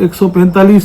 145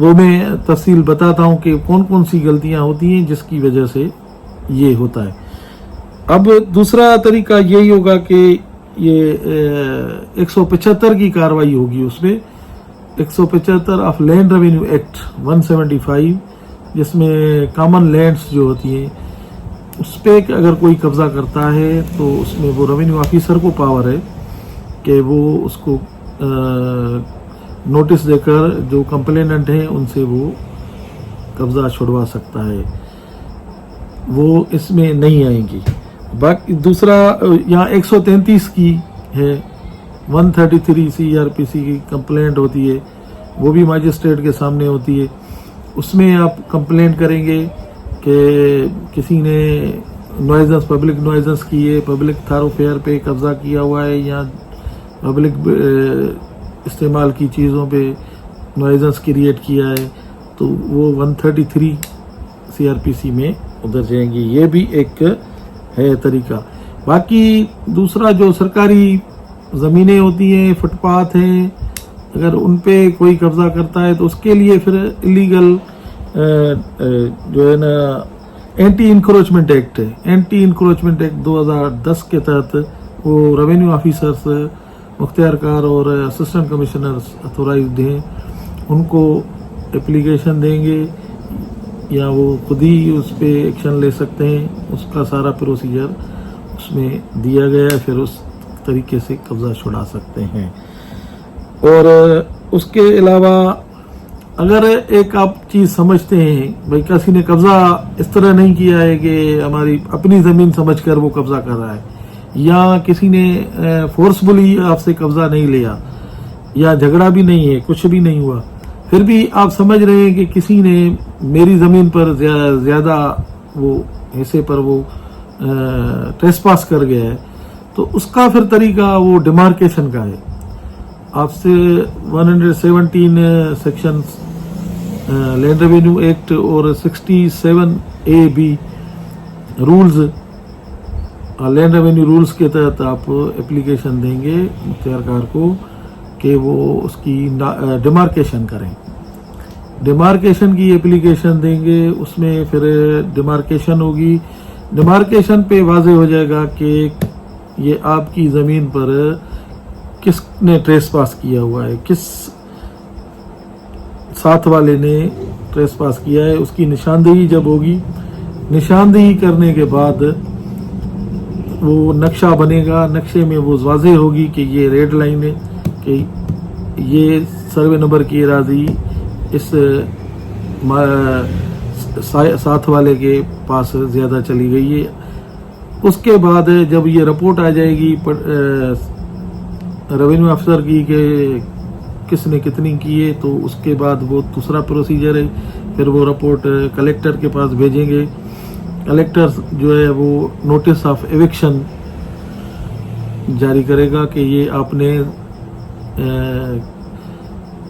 وہ میں تفصیل بتاتا ہوں کہ کون کون سی غلطیاں ہوتی ہیں جس کی وجہ سے یہ ہوتا ہے. اب دوسرا طریقہ یہی ہوگا کہ یہ 175 کی کاروائی ہوگی. اس میں 175 آف لینڈ ریونیو ایکٹ 175 جس میں کامن لینڈس جو ہوتی ہیں اس پہ اگر کوئی قبضہ کرتا ہے تو اس میں وہ ریونیو آفیسر کو پاور ہے کہ وہ اس کو نوٹس دے کر جو کمپلیننٹ ہیں ان سے وہ قبضہ چھڑوا سکتا ہے. وہ اس میں نہیں آئیں گی. باقی دوسرا یہاں 133 کی ہے 133 CRPC کی کمپلینٹ ہوتی ہے, وہ بھی ماجسٹریٹ کے سامنے ہوتی ہے. اس میں آپ کمپلینٹ کریں گے کہ کسی نے نوائزنس پبلک نوائزنس کی ہے, پبلک تھاروفیئر پہ قبضہ کیا ہوا ہے یا پبلک استعمال کی چیزوں پہ نوائزنس کریٹ کیا ہے, تو وہ 133 CRPC میں ادھر جائیں گی. یہ بھی ایک ہے طریقہ. باقی دوسرا جو سرکاری زمینیں ہوتی ہیں, فٹ پاتھ ہیں, اگر ان پہ کوئی قبضہ کرتا ہے تو اس کے لیے پھر الیگل جو ہے نا اینٹی انکروچمنٹ ایکٹ ہے. اینٹی انکروچمنٹ ایکٹ 2010 کے تحت وہ ریونیو آفیسرس مختار کار اور اسسٹنٹ کمشنرز اتھورائزڈ ہیں, ان کو اپلیکیشن دیں گے یا وہ خود ہی اس پہ ایکشن لے سکتے ہیں. اس کا سارا پروسیجر اس میں دیا گیا ہے, پھر اس طریقے سے قبضہ چھڑا سکتے ہیں. اور اس کے علاوہ اگر ایک آپ چیز سمجھتے ہیں بھائی کسی نے قبضہ اس طرح نہیں کیا ہے کہ ہماری اپنی زمین سمجھ کر وہ قبضہ کر رہا ہے, یا کسی نے فورسبلی آپ سے قبضہ نہیں لیا, یا جھگڑا بھی نہیں ہے, کچھ بھی نہیں ہوا, پھر بھی آپ سمجھ رہے ہیں کہ کسی نے میری زمین پر زیادہ وہ حصے پر وہ ٹریسپاس کر گیا ہے, تو اس کا پھر طریقہ وہ ڈیمارکیشن کا ہے. آپ سے 117 سیکشنز لینڈ ریونیو ایکٹ اور 67AB rules land revenue rules کے تحت آپ اپلیکیشن دیں گے مختار کار کو کہ وہ اس کی ڈیمارکیشن کریں. ڈیمارکیشن کی اپلیکیشن دیں گے, اس میں پھر ڈیمارکیشن ہوگی. ڈیمارکیشن پہ واضح ہو جائے گا کہ یہ آپ کی زمین پر کس نے ٹریس پاس کیا ہوا ہے, کس ساتھ والے نے ٹریس پاس کیا ہے. اس کی نشاندہی جب ہوگی, نشاندہی کرنے کے بعد وہ نقشہ بنے گا. نقشے میں وہ واضح ہوگی کہ یہ ریڈ لائن ہے کہ یہ سروے نمبر کی اراضی اس ساتھ والے کے پاس زیادہ چلی گئی ہے. اس کے بعد جب یہ رپورٹ آ جائے گی ریونیو افسر کی کہ کس نے کتنی کی ہے, تو اس کے بعد وہ دوسرا پروسیجر ہے. پھر وہ رپورٹ کلیکٹر کے پاس بھیجیں گے. کلیکٹر جو ہے وہ نوٹس آف ایوکشن جاری کرے گا کہ یہ آپ نے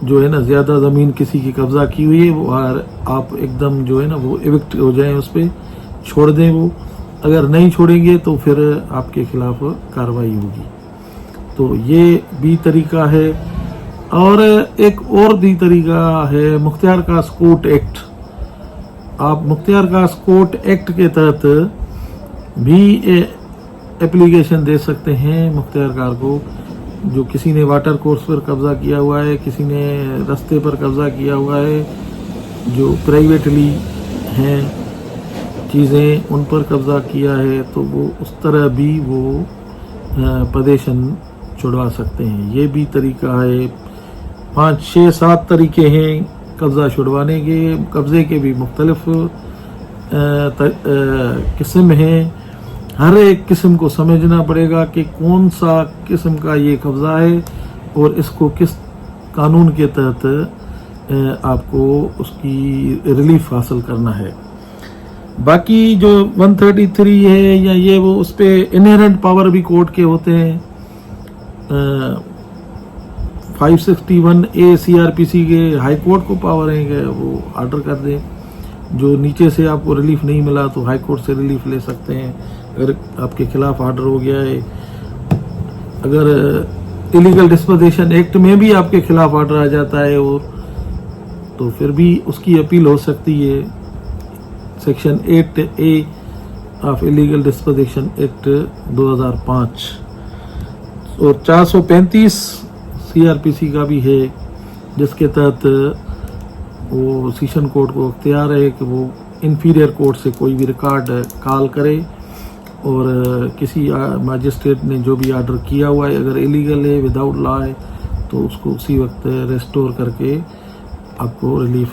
جو ہے نا زیادہ زمین کسی کی قبضہ کی ہوئی ہے, وہ آپ ایک دم جو ہے نا وہ ایوکٹ ہو جائیں, اس پہ چھوڑ دیں. وہ اگر نہیں چھوڑیں گے تو پھر آپ کے خلاف کارروائی ہوگی. تو یہ بھی طریقہ ہے. اور ایک اور بھی طریقہ ہے مختار کاس کوٹ ایکٹ. آپ مختار کاس کوٹ ایکٹ کے تحت بھی اپلیکیشن دے سکتے ہیں مختار کار کو. جو کسی نے واٹر کورس پر قبضہ کیا ہوا ہے, کسی نے رستے پر قبضہ کیا ہوا ہے, جو پرائیویٹلی ہیں چیزیں ان پر قبضہ کیا ہے, تو وہ اس طرح بھی وہ پوزیشن چھڑوا سکتے ہیں. یہ بھی طریقہ ہے. 5, 6, 7 طریقے ہیں قبضہ چھڑوانے کے. قبضے کے بھی مختلف قسم ہیں. ہر ایک قسم کو سمجھنا پڑے گا کہ کون سا قسم کا یہ قبضہ ہے اور اس کو کس قانون کے تحت آپ کو اس کی ریلیف حاصل کرنا ہے. باقی جو 133 ہے یا یہ وہ اس پہ انہیرنٹ پاور بھی کورٹ کے ہوتے ہیں. 561A CRPC کے ہائی کورٹ کو پاور ہیں کہ وہ آرڈر کر دیں. جو نیچے سے آپ کو ریلیف نہیں ملا تو ہائی کورٹ سے ریلیف لے سکتے ہیں اگر آپ کے خلاف آرڈر ہو گیا ہے. اگر ایلیگل ڈسپوزیشن ایکٹ میں بھی آپ کے خلاف آرڈر آ جاتا ہے اور تو پھر بھی اس کی اپیل ہو سکتی ہے section 8A of illegal disposition act 2005 اور 435 CRPC کا بھی ہے جس کے تحت وہ سیشن کورٹ کو اختیار ہے کہ وہ انفیریئر کورٹ سے کوئی بھی ریکارڈ کال کرے اور کسی ماجسٹریٹ نے جو بھی آرڈر کیا ہوا ہے اگر ایلیگل ہے وداؤٹ لا ہے تو اس کو اسی وقت ریسٹور کر کے آپ کو ریلیف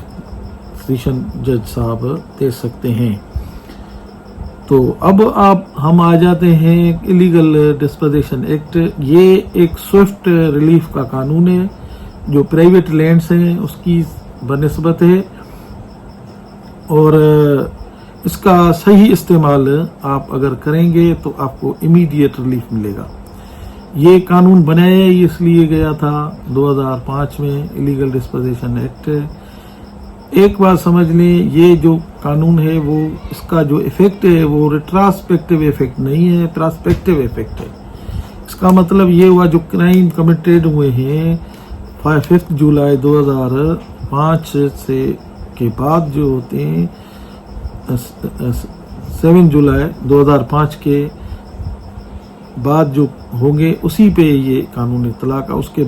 سیشن جج صاحب دے سکتے ہیں. تو اب ہم آ جاتے ہیں ایلیگل ڈسپوزیشن ایکٹ. یہ ایک سوئفٹ ریلیف کا قانون ہے جو پرائیویٹ لینڈز ہیں اس کی بنسبت ہے اور اس کا صحیح استعمال آپ اگر کریں گے تو آپ کو امیڈیٹ ریلیف ملے گا. یہ قانون بنایا اس لیے گیا تھا 2005 میں ایلیگل ڈسپوزیشن ایکٹ. ایک بات سمجھ لیں یہ جو قانون ہے وہ اس کا جو ایفیکٹ ہے وہ ریٹراسپیکٹیو ایفیکٹ نہیں ہے پراسپیکٹیو ایفیکٹ ہے. اس کا مطلب یہ ہوا جو کرائم کمیٹیڈ ہوئے ہیں 5 جولائی 2005 سے کے بعد جو ہوتے ہیں 7 جولائی 2005 کے بعد جو ہوں گے اسی پہ یہ قانون اطلاق کا. اس کے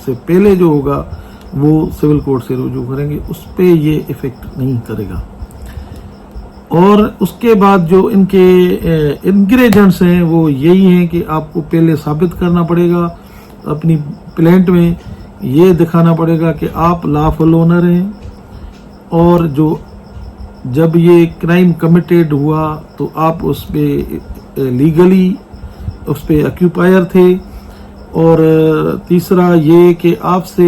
سے پہلے جو ہوگا وہ سول کورٹ سے رجوع کریں گے اس پہ یہ ایفیکٹ نہیں کرے گا. اور اس کے بعد جو ان کے انگریڈینٹس ہیں وہ یہی ہیں کہ آپ کو پہلے ثابت کرنا پڑے گا اپنی پلینٹ میں یہ دکھانا پڑے گا کہ آپ لافل اونر ہیں اور جو جب یہ کرائم کمیٹیڈ ہوا تو آپ اس پہ لیگلی اس پہ اکیوپائر تھے. اور تیسرا یہ کہ آپ سے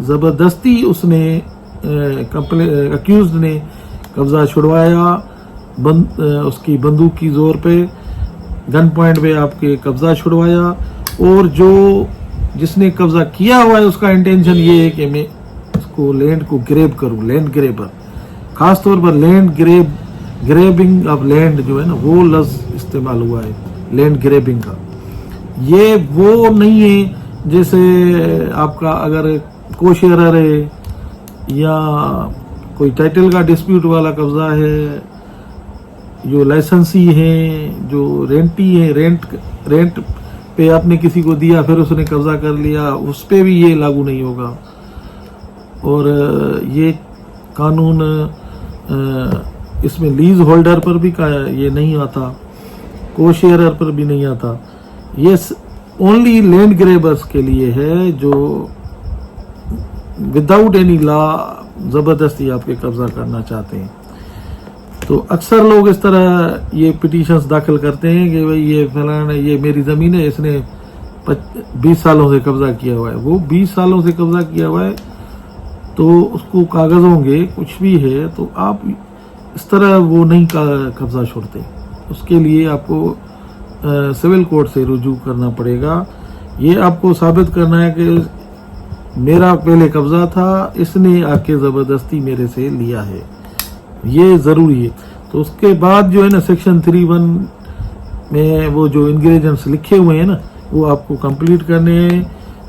زبردستی اس نے اکیوزڈ نے قبضہ چھڑوایا اس کی بندوق کی زور پہ گن پوائنٹ پہ آپ کے قبضہ چھڑوایا اور جو جس نے قبضہ کیا ہوا ہے اس کا انٹینشن یہ ہے کہ میں اس کو لینڈ کو گریب کروں. لینڈ گریبر خاص طور پر لینڈ گریبنگ آف لینڈ جو ہے نا وہ لفظ استعمال ہوا ہے لینڈ گریبنگ کا. یہ وہ نہیں ہے جیسے آپ کا اگر کوشیرر ہے یا کوئی ٹائٹل کا ڈسپیوٹ والا قبضہ ہے جو لائسنسی ہیں جو رینٹی ہیں رینٹ پہ آپ نے کسی کو دیا پھر اس نے قبضہ کر لیا اس پہ بھی یہ لاگو نہیں ہوگا. اور یہ قانون اس میں لیز ہولڈر پر بھی یہ نہیں آتا کو شیئرر پر بھی نہیں آتا. یہ اونلی لینڈ گریبرز کے لیے ہے جو وداؤٹ اینی لا زبردستی آپ کے قبضہ کرنا چاہتے ہیں. تو اکثر لوگ اس طرح یہ پٹیشنز داخل کرتے ہیں کہ بھئی یہ فلاں یہ میری زمین ہے اس نے 20 سالوں سے قبضہ کیا ہوا ہے. وہ 20 سالوں سے قبضہ کیا ہوا ہے تو اس کو کاغذ ہوں گے کچھ بھی ہے تو آپ اس طرح وہ نہیں قبضہ چھوڑتے. اس کے لیے آپ کو سول کورٹ سے رجوع کرنا پڑے گا. یہ آپ کو ثابت کرنا ہے کہ میرا پہلے قبضہ تھا اس نے آ کے زبردستی میرے سے لیا ہے یہ ضروری ہے. تو اس کے بعد جو ہے نا سیکشن 3(1) میں وہ جو انگریڈینٹس لکھے ہوئے ہیں نا وہ آپ کو کمپلیٹ کرنے ہیں.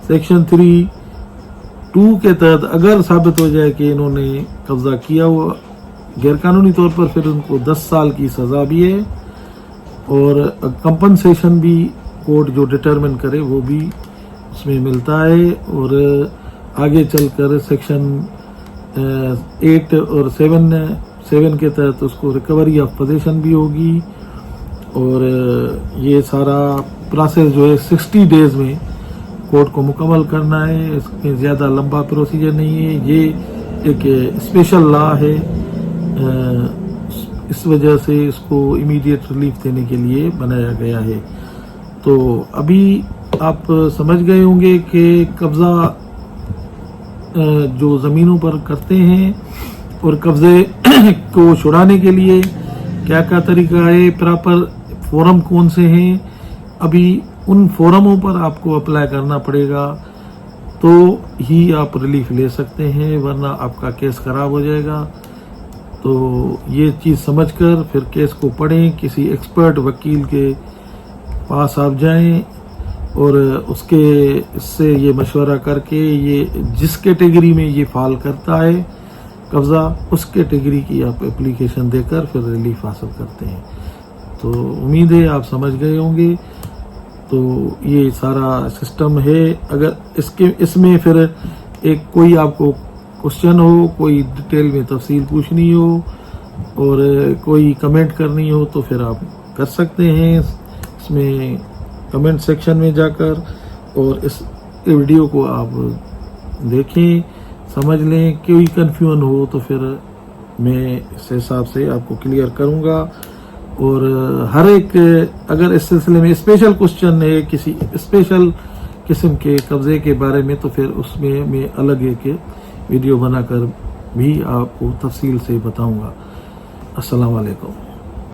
سیکشن 3(2) کے تحت اگر ثابت ہو جائے کہ انہوں نے قبضہ کیا ہوا غیر قانونی طور پر پھر ان کو 10 سال کی سزا بھی ہے اور کمپنسیشن بھی کورٹ جو ڈٹرمن کرے وہ بھی اس میں ملتا ہے. اور آگے چل کر سیکشن 8 اور 7 کے تحت اس کو ریکوری آف پوزیشن بھی ہوگی. اور یہ سارا پروسیس جو ہے 60 ڈیز میں کورٹ کو مکمل کرنا ہے. اس میں زیادہ لمبا پروسیجر نہیں ہے. یہ ایک اسپیشل لا ہے اس وجہ سے اس کو امیڈیٹ ریلیف دینے کے لیے بنایا گیا ہے. تو ابھی آپ سمجھ گئے ہوں گے کہ قبضہ جو زمینوں پر کرتے ہیں اور قبضے کو چھڑانے کے لیے کیا کیا طریقہ ہے پراپر فورم کون سے ہیں. ابھی ان فورموں پر آپ کو اپلائی کرنا پڑے گا تو ہی آپ ریلیف لے سکتے ہیں ورنہ آپ کا کیس خراب ہو جائے گا. تو یہ چیز سمجھ کر پھر کیس کو پڑھیں کسی ایکسپرٹ وکیل کے پاس آپ جائیں اور اس سے یہ مشورہ کر کے یہ جس کیٹیگری میں یہ فال کرتا ہے قبضہ اس کیٹیگری کی آپ اپلیکیشن دے کر پھر ریلیف حاصل کرتے ہیں. تو امید ہے آپ سمجھ گئے ہوں گے. تو یہ سارا سسٹم ہے. اگر اس میں پھر ایک کوئی آپ کو کوشچن ہو, کوئی ڈیٹیل میں تفصیل پوچھنی ہو اور کوئی کمنٹ کرنی ہو تو پھر آپ کر سکتے ہیں اس میں کمنٹ سیکشن میں جا کر, اور اس ویڈیو کو آپ دیکھیں, سمجھ لیں. کوئی کنفیوژن ہو تو پھر میں اس حساب سے آپ کو کلیئر کروں گا. اور ہر ایک اگر اس سلسلے میں اسپیشل کوشچن ہے کسی اسپیشل قسم کے قبضے کے بارے میں تو پھر اس میں الگ ایک ویڈیو بنا کر بھی آپ کو تفصیل سے بتاؤں گا. السلام علیکم.